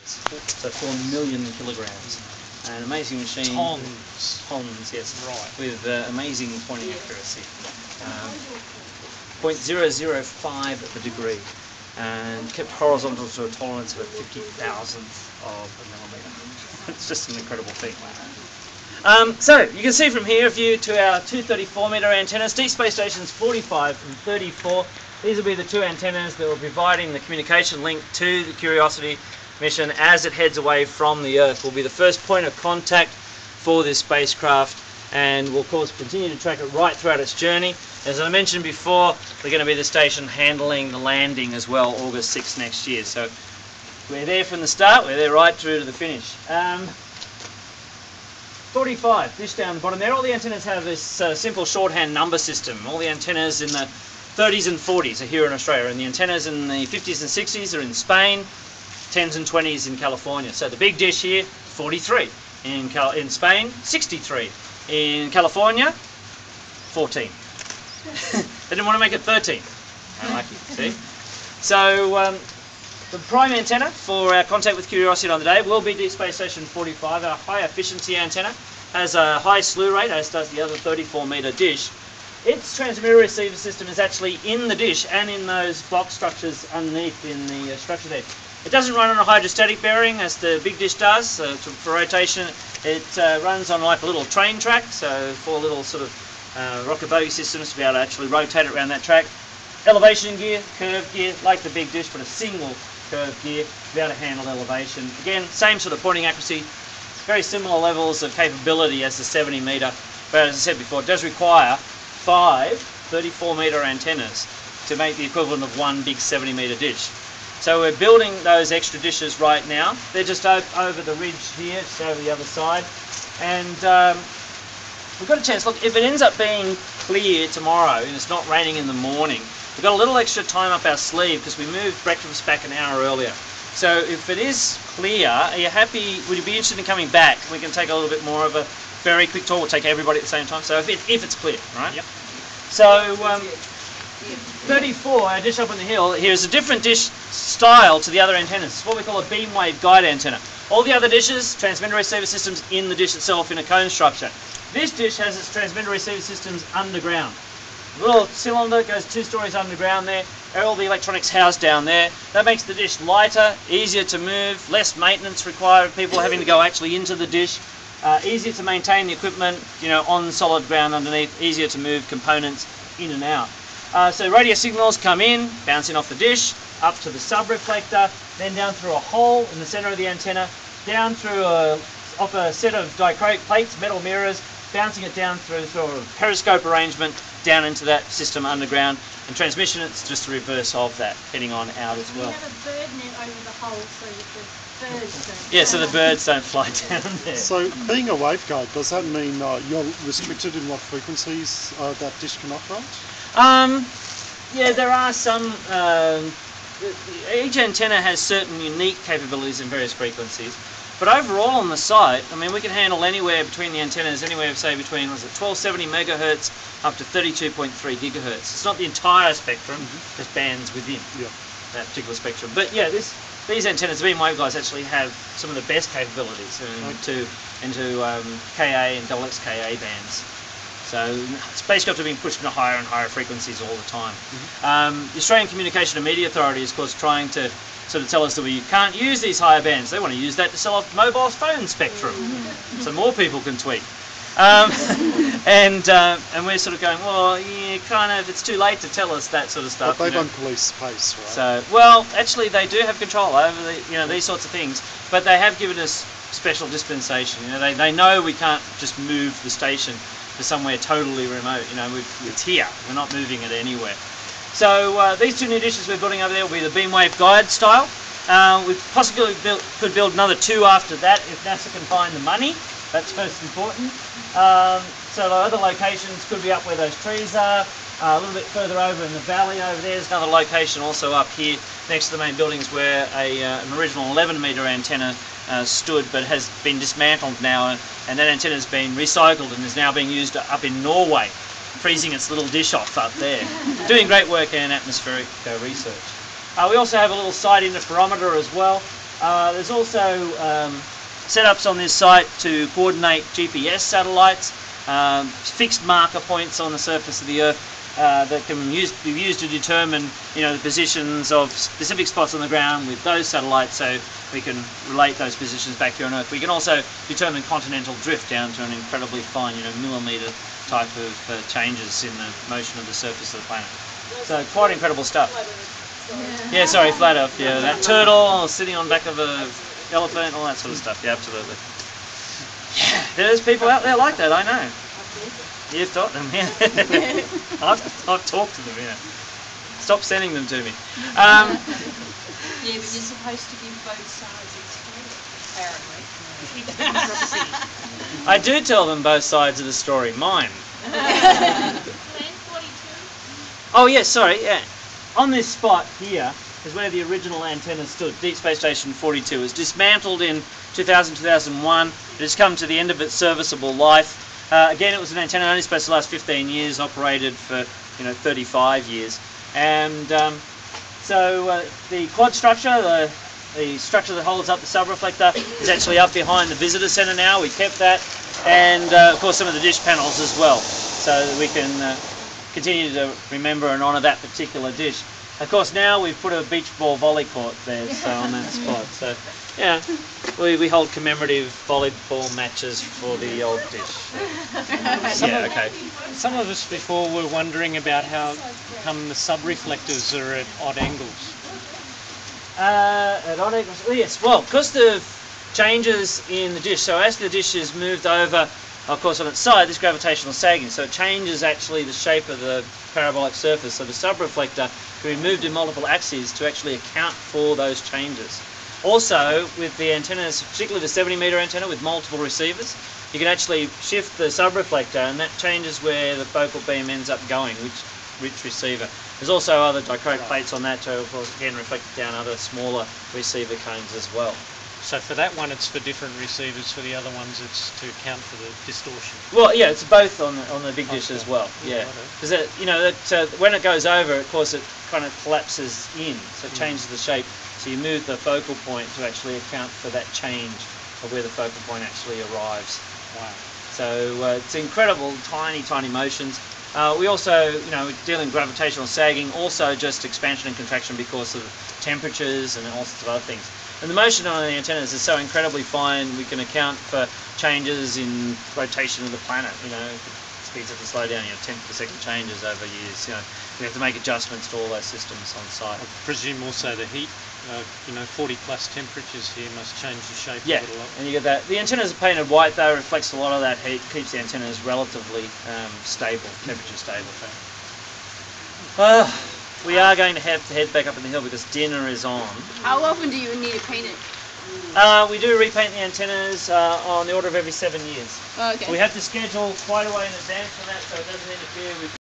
So 4 million kilograms. An amazing machine. Tons, yes. Right. With amazing pointing accuracy. 0.005 of a degree. And kept horizontal to a tolerance of a 50,000th of a millimetre. It's just an incredible thing. So you can see from here a view to our 234 metre antennas. Deep Space Stations 45 and 34. These will be the two antennas that will be providing the communication link to the Curiosity mission as it heads away from the Earth. Will be the first point of contact for this spacecraft, and will of course continue to track it right throughout its journey. As I mentioned before, we're going to be the station handling the landing as well, August 6th next year. So we're there from the start, we're there right through to the finish. 45, dish down the bottom there. All the antennas have this simple shorthand number system. All the antennas in the 30s and 40s are here in Australia, and the antennas in the 50s and 60s are in Spain, 10s and 20s in California. So the big dish here, 43 in Spain, 63 in California, 14. They didn't want to make it 13. Unlucky, see? So the prime antenna for our contact with Curiosity on the day will be Deep Space Station 45, our high efficiency antenna. Has a high slew rate, as does the other 34 metre dish. Its transmitter receiver system is actually in the dish and in those block structures underneath in the structure there. It doesn't run on a hydrostatic bearing as the big dish does. For rotation, it runs on like a little train track, so 4 little sort of rocket bogie systems to be able to actually rotate it around that track. Elevation gear, curve gear, like the big dish, but a single curve gear to be able to handle elevation. Again, same sort of pointing accuracy, very similar levels of capability as the 70 metre, but as I said before, it does require 5 34 metre antennas to make the equivalent of one big 70 metre dish. So we're building those extra dishes right now. They're just over the ridge here, just over the other side. And we've got a chance, look, if it ends up being clear tomorrow and it's not raining in the morning, we've got a little extra time up our sleeve because we moved breakfast back an hour earlier. So if it is clear, are you happy, would you be interested in coming back? We can take a little bit more of a very quick tour. We'll take everybody at the same time. So if it's clear, right? Yep. So 34, our dish up on the hill, here's a different dish style to the other antennas. It's what we call a beam wave guide antenna. All the other dishes, transmitter receiver systems in the dish itself in a cone structure. This dish has its transmitter receiver systems underground. The little cylinder goes 2 stories underground there. All the electronics housed down there. That makes the dish lighter, easier to move, less maintenance required, people having to go actually into the dish. Easier to maintain the equipment, you know, on solid ground underneath, easier to move components in and out. So radio signals come in, bouncing off the dish, up to the sub-reflector, then down through a hole in the centre of the antenna, down through off a set of dichroic plates, metal mirrors, bouncing it down through a periscope arrangement down into that system underground, and transmission, it's just the reverse of that, heading on out as well. We have a bird net over the hole so that the birds don't. Yeah, so the birds don't fly down there. So being a waveguide, does that mean you're restricted in what frequencies that dish can operate? Yeah, there are some. Each antenna has certain unique capabilities in various frequencies. But overall on the site, I mean, we can handle anywhere between the antennas, anywhere say between 1270 megahertz up to 32.3 gigahertz. It's not the entire spectrum, there's bands within that particular spectrum. But yeah, these antennas, the beam waveguides, actually have some of the best capabilities into Ka and XXKA bands. So spacecraft have been pushed into higher and higher frequencies all the time. The Australian Communication and Media Authority is, of course, trying to sort of tell us that we can't use these higher bands. They want to use that to sell off mobile phone spectrum, so more people can tweet. And we're sort of going, well, yeah, kind of, it's too late to tell us that sort of stuff. But they don't police space, right? So, well, actually, they do have control over these sorts of things, but they have given us special dispensation. You know, they know we can't just move the station to somewhere totally remote. You know, it's here. We're not moving it anywhere. So these 2 new dishes we're building over there will be the beamwave guide style. We possibly could build another 2 after that if NASA can find the money. That's most important. So other locations could be up where those trees are. A little bit further over in the valley over there, there's another location also up here next to the main buildings where an original 11 metre antenna stood, but has been dismantled now, and that antenna has been recycled and is now being used up in Norway, freezing its little dish off up there, doing great work in atmospheric research. We also have a little side interferometer as well. There's also setups on this site to coordinate GPS satellites, fixed marker points on the surface of the Earth that can be used to determine, the positions of specific spots on the ground with those satellites, so we can relate those positions back here on Earth. We can also determine continental drift down to an incredibly fine, millimetre type of changes in the motion of the surface of the planet. So quite incredible stuff. Yeah, sorry, flat Earth. Yeah, that turtle sitting on the back of a elephant, all that sort of stuff. Yeah, absolutely. Yeah, there's people out there like that, I know. You've taught them, yeah. I've talked to them, yeah. Stop sending them to me. Yeah, but you're supposed to give both sides of the story, apparently. I do tell them both sides of the story. Mine. Oh yes, sorry. Yeah, on this spot here is where the original antenna stood. Deep Space Station 42 was dismantled in 2000-2001. It has come to the end of its serviceable life. Again, it was an antenna only supposed to last 15 years, operated for 35 years, and so the quad structure, the structure that holds up the subreflector, is actually up behind the visitor centre now. We kept that, and of course some of the dish panels as well, so that we can continue to remember and honour that particular dish. Of course, now we've put a beach ball volley court there, so on that spot. So yeah, we hold commemorative volleyball matches for the old dish. Yeah, okay. Some of us before were wondering about how come the subreflectors are at odd angles. At odd angles? Yes, well, because the changes in the dish, so as the dish is moved over, of course on its side, this gravitational sagging, so it changes actually the shape of the parabolic surface, so the subreflector can be moved in multiple axes to actually account for those changes. Also, with the antennas, particularly the 70-metre antenna with multiple receivers, you can actually shift the subreflector and that changes where the focal beam ends up going, which receiver. There's also other dichroic plates on that to, of course, again reflect down other smaller receiver cones as well. So for that one it's for different receivers, for the other ones it's to account for the distortion. Well, yeah, it's both on the big dish as well. Yeah, because when it goes over, of course, it kind of collapses in, so it changes the shape. So you move the focal point to actually account for that change of where the focal point actually arrives. Wow. So it's incredible, tiny motions. We also, we deal in gravitational sagging, also just expansion and contraction because of temperatures and all sorts of other things. And the motion on the antennas is so incredibly fine, we can account for changes in rotation of the planet. If it speeds up and slow down, 10th per second changes over years. We have to make adjustments to all those systems on site. I presume also the heat, 40 plus temperatures here must change the shape of it a lot. And you get that. The antennas are painted white though, reflects a lot of that heat, keeps the antennas relatively stable, temperature stable. We are going to have to head back up in the hill because dinner is on. How often do you need to paint it? We do repaint the antennas on the order of every 7 years. Oh, okay. We have to schedule quite a way in advance for that so it doesn't interfere with